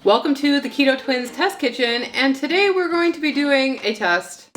Welcome to the Keto Twins Test Kitchen, and today we're going to be doing a test.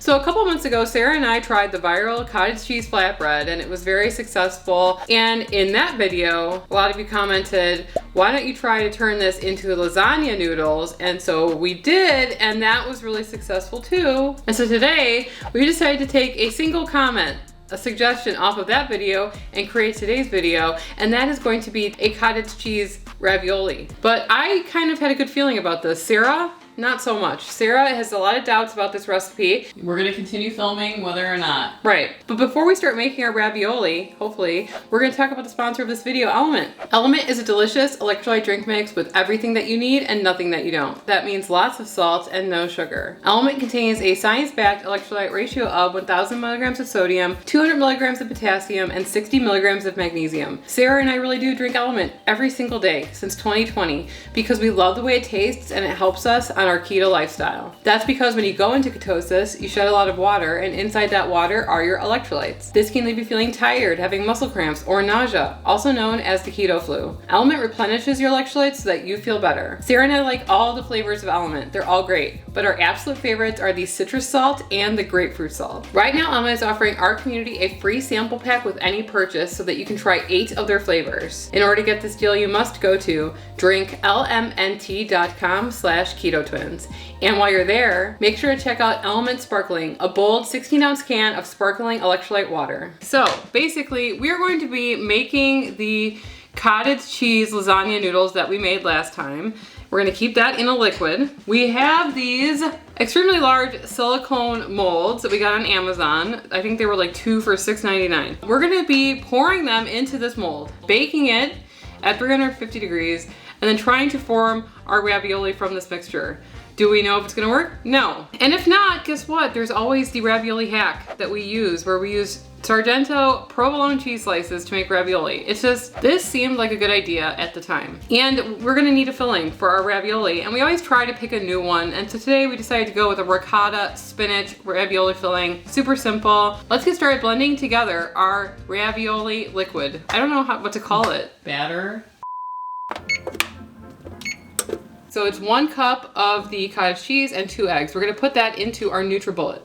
So a couple months ago, Sarah and I tried the viral cottage cheese flatbread and it was very successful. And in that video, a lot of you commented, why don't you try to turn this into lasagna noodles? And so we did, and that was really successful too. And so today, we decided to take a single comment, a suggestion off of that video and create today's video, and that is going to be a cottage cheese ravioli. But I kind of had a good feeling about this. Sarah, not so much. Sarah has a lot of doubts about this recipe. We're gonna continue filming whether or not. Right, but before we start making our ravioli, hopefully, we're gonna talk about the sponsor of this video, Element. Element is a delicious electrolyte drink mix with everything that you need and nothing that you don't. That means lots of salt and no sugar. Element contains a science-backed electrolyte ratio of 1,000 milligrams of sodium, 200 milligrams of potassium, and 60 milligrams of magnesium. Sarah and I really do drink Element every single day since 2020 because we love the way it tastes and it helps us on our keto lifestyle. That's because when you go into ketosis, you shed a lot of water, and inside that water are your electrolytes. This can leave you feeling tired, having muscle cramps, or nausea, also known as the keto flu. Element replenishes your electrolytes so that you feel better. Sarah and I like all the flavors of Element. They're all great, but our absolute favorites are the citrus salt and the grapefruit salt. Right now, Element is offering our community a free sample pack with any purchase so that you can try 8 of their flavors. In order to get this deal, you must go to drinklmnt.com/ketotwins. And while you're there, make sure to check out Element Sparkling, a bold 16-ounce can of sparkling electrolyte water. So basically, we are going to be making the cottage cheese lasagna noodles that we made last time. We're gonna keep that in a liquid. We have these extremely large silicone molds that we got on Amazon. I think they were like 2 for $6.99. We're gonna be pouring them into this mold, baking it at 350 degrees, and then trying to form our ravioli from this mixture. Do we know if it's gonna work? No. And if not, guess what? There's always the ravioli hack that we use, where we use Sargento provolone cheese slices to make ravioli. It's just, this seemed like a good idea at the time. And we're gonna need a filling for our ravioli, and we always try to pick a new one. And so today we decided to go with a ricotta spinach ravioli filling. Super simple. Let's get started blending together our ravioli liquid. I don't know what to call it. Batter. So it's 1 cup of the cottage cheese and 2 eggs. We're gonna put that into our NutriBullet.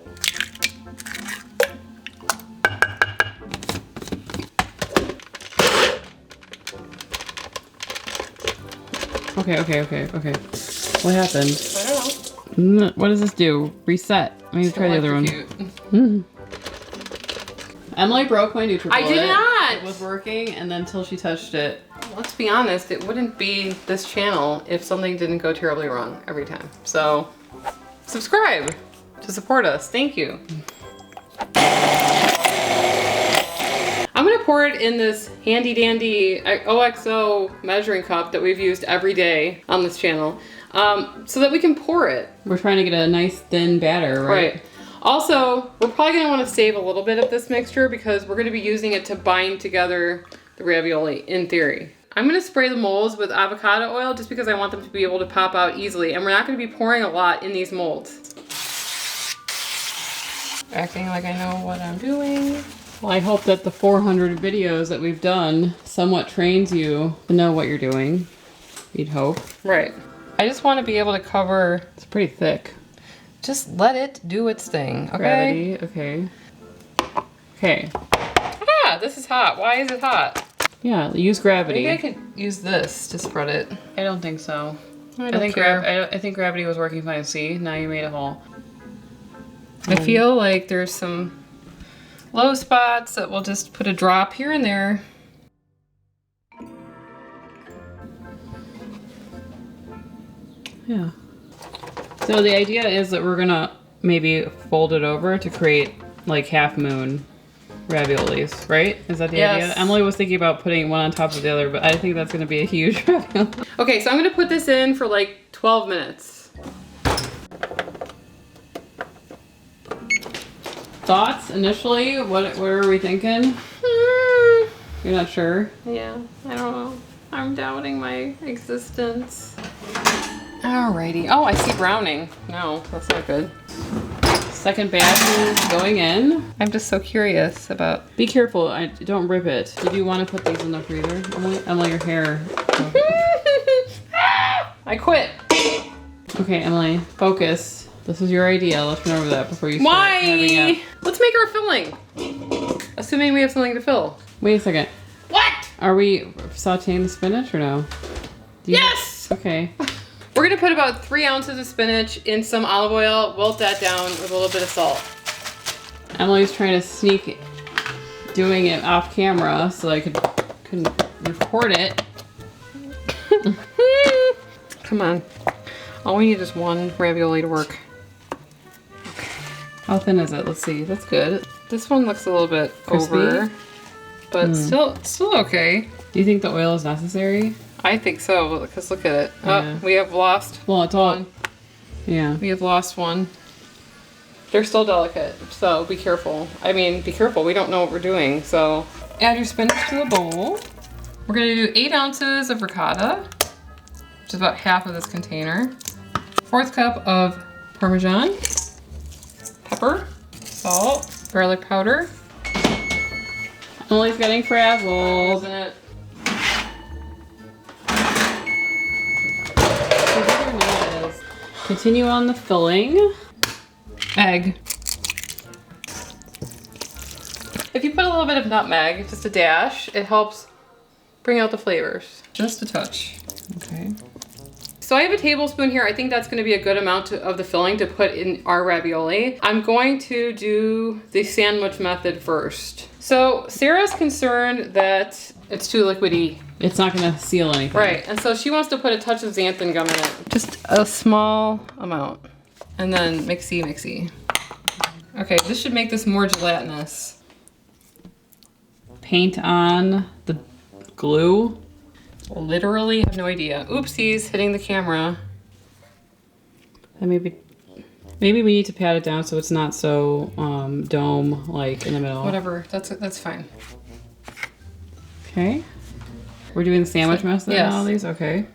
Okay. What happened? I don't know. What does this do? Reset. Let me try the other one. Emily broke my NutriBullet. I did not! It was working, and then until she touched it. Let's be honest, it wouldn't be this channel if something didn't go terribly wrong every time. So, subscribe to support us. Thank you. I'm gonna pour it in this handy dandy OXO measuring cup that we've used every day on this channel, so that we can pour it. We're trying to get a nice thin batter, right? Also, we're probably gonna wanna save a little bit of this mixture because we're gonna be using it to bind together the ravioli, in theory. I'm gonna spray the molds with avocado oil just because I want them to be able to pop out easily, and we're not gonna be pouring a lot in these molds. Acting like I know what I'm doing. Well, I hope that the 400 videos that we've done somewhat trains you to know what you're doing. You'd hope. Right. I just want to be able to cover. It's pretty thick. Just let it do its thing, okay? Gravity, okay. Okay. Ah, this is hot. Why is it hot? Yeah, use gravity. Maybe I could use this to spread it. I don't think so. I think gravity was working fine. See, now you made a hole. I feel like there's some low spots that we'll just put a drop here and there. Yeah. So the idea is that we're gonna maybe fold it over to create like half moon raviolis, right? Is that the idea? Emily was thinking about putting one on top of the other, but I think that's gonna be a huge ravioli. Okay, so I'm gonna put this in for like 12 minutes. Thoughts initially? What are we thinking? You're not sure? Yeah, I don't know. I'm doubting my existence. Alrighty. Oh, I see browning. No, that's not good. Second batch is going in. I'm just so curious about... Be careful, don't rip it. Did you want to put these in the freezer? Emily, your hair. I quit. Okay, Emily, focus. This is your idea. Let's remember that before you start having it. Let's make our filling. Assuming we have something to fill. Wait a second. What? Are we sauteing the spinach or no? Yes! Okay. We're gonna put about 3 ounces of spinach in some olive oil, wilt that down with a little bit of salt. Emily's trying to sneak doing it off camera so I could record it. Come on. All we need is 1 ravioli to work. How thin is it? Let's see. That's good. This one looks a little bit Crispy? over, but still okay. Do you think the oil is necessary? I think so, because look at it. Yeah. Oh, we have lost Well, it's all. one. Yeah. We have lost one. They're still delicate, so be careful. I mean, be careful. We don't know what we're doing, so. Add your spinach to a bowl. We're gonna do 8 ounces of ricotta, which is about half of this container. 1/4 cup of Parmesan, pepper, salt, garlic powder. Emily's getting frazzled. Isn't it? Continue on the filling. Egg. If you put a little bit of nutmeg, just a dash, it helps bring out the flavors. Just a touch. Okay. So I have a tablespoon here. I think that's gonna be a good amount of the filling to put in our ravioli. I'm going to do the sandwich method first. So Sarah's concerned that it's too liquidy. It's not gonna seal anything. Right, and so she wants to put a touch of xanthan gum in it. Just a small amount. And then mixy. Okay, this should make this more gelatinous. Paint on the glue. Literally have no idea. Oopsies, hitting the camera. And maybe we need to pat it down so it's not so dome like in the middle. Whatever, that's fine. Okay. We're doing the sandwich method Yes. and all these? Okay.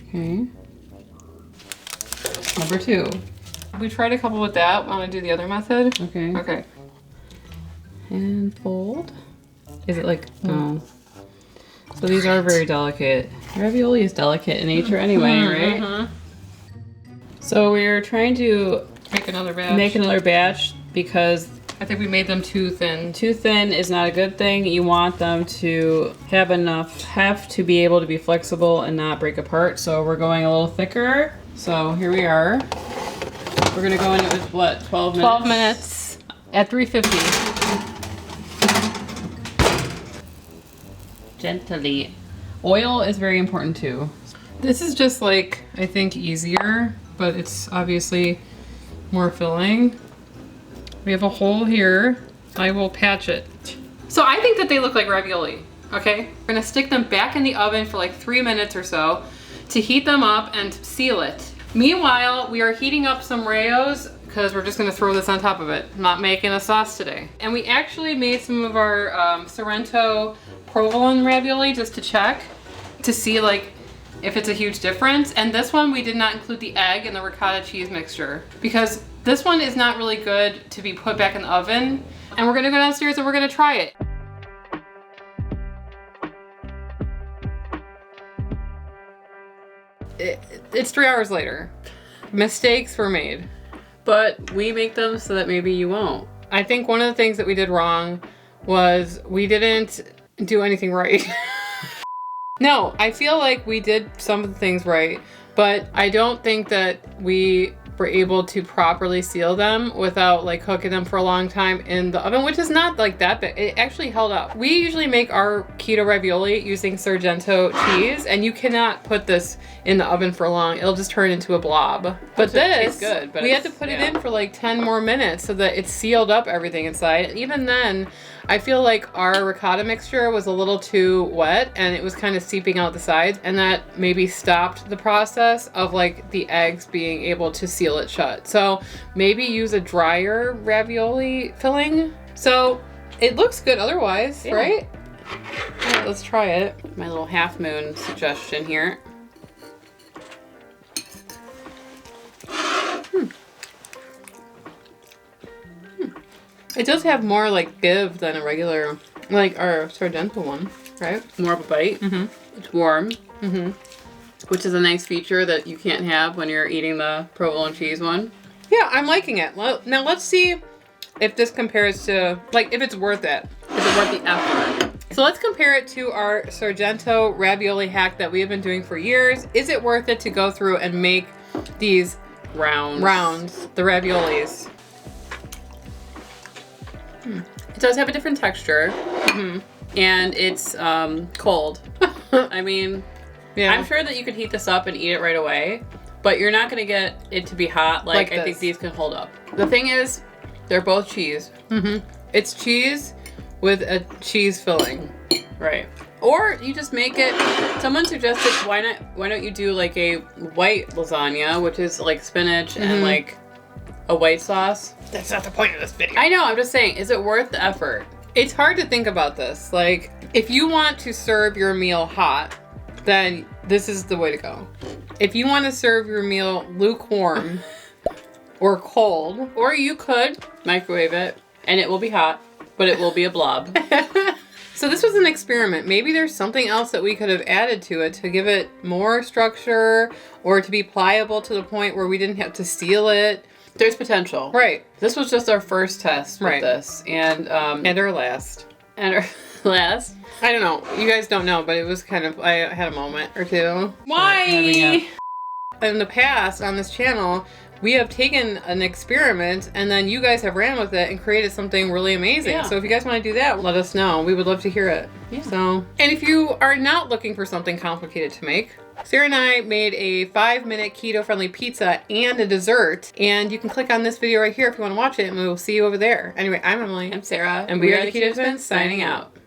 Okay. Number 2. We tried a couple with that. Want to do the other method? Okay. Okay. And fold. Is it like, no. So these are very delicate. Ravioli is delicate in nature anyway, right? Mm-hmm. So we're trying to Make another batch. make another batch because I think we made them too thin. too thin is not a good thing. You want them to have enough heft to be able to be flexible and not break apart. So we're going a little thicker. So here we are. We're gonna go in it with what, 12 minutes? 12 minutes at 350. Gently. Oil is very important too. This is just like, I think, easier, but it's obviously more filling. We have a hole here. I will patch it. So I think that they look like ravioli, okay? We're gonna stick them back in the oven for like 3 minutes or so to heat them up and seal it. Meanwhile, we are heating up some Raos because we're just gonna throw this on top of it. I'm not making a sauce today. And we actually made some of our Sorrento provolone ravioli just to check, to see like if it's a huge difference. And this one, we did not include the egg and the ricotta cheese mixture because this one is not really good to be put back in the oven. And we're gonna go downstairs and we're gonna try it. It's 3 hours later. Mistakes were made. But we make them so that maybe you won't. I think one of the things that we did wrong was we didn't do anything right. No, I feel like we did some of the things right, but I don't think that we were able to properly seal them without like cooking them for a long time in the oven, which is not like that big. It actually held up. We usually make our keto ravioli using Sargento cheese, and you cannot put this in the oven for long. It'll just turn into a blob. But this, good, but we had to put it in for like 10 more minutes so that it sealed up everything inside. And even then, I feel like our ricotta mixture was a little too wet and it was kind of seeping out the sides, and that maybe stopped the process of like the eggs being able to seal it shut. So maybe use a drier ravioli filling. So it looks good otherwise, right? All right, let's try it. My little half moon suggestion here. It does have more like give than a regular, like our Sargento one, right? More of a bite. Mm-hmm. It's warm. Mm-hmm. which is a nice feature that you can't have when you're eating the provolone cheese one. Yeah, I'm liking it. Now let's see if this compares to, like, if it's worth it. Is it worth the effort? So let's compare it to our Sargento ravioli hack that we have been doing for years. Is it worth it to go through and make these rounds, the raviolis? It does have a different texture, and it's cold. I mean, Yeah. I'm sure that you could heat this up and eat it right away, but you're not going to get it to be hot like I think these can hold up. The thing is, they're both cheese. It's cheese with a cheese filling. Right. Or you just make it, someone suggested, why don't you do like a white lasagna, which is like spinach and like a white sauce. That's not the point of this video. I know, I'm just saying, is it worth the effort? It's hard to think about this. Like, if you want to serve your meal hot, then this is the way to go. If you want to serve your meal lukewarm or cold, Or you could microwave it and it will be hot, but it will be a blob. so this was an experiment. Maybe there's something else that we could have added to it to give it more structure or to be pliable to the point where we didn't have to seal it. There's potential. Right. This was just our first test with this. And our last. and our last. I don't know. You guys don't know, but it was kind of, I had a moment or two. Why? In the past on this channel, we have taken an experiment and then you guys have ran with it and created something really amazing. Yeah. So if you guys want to do that, let us know. We would love to hear it. Yeah. So, and if you are not looking for something complicated to make, Sarah and I made a 5-minute keto-friendly pizza and a dessert. And you can click on this video right here if you want to watch it, and we will see you over there. Anyway, I'm Emily. I'm Sarah. And we are the Keto Twins signing out.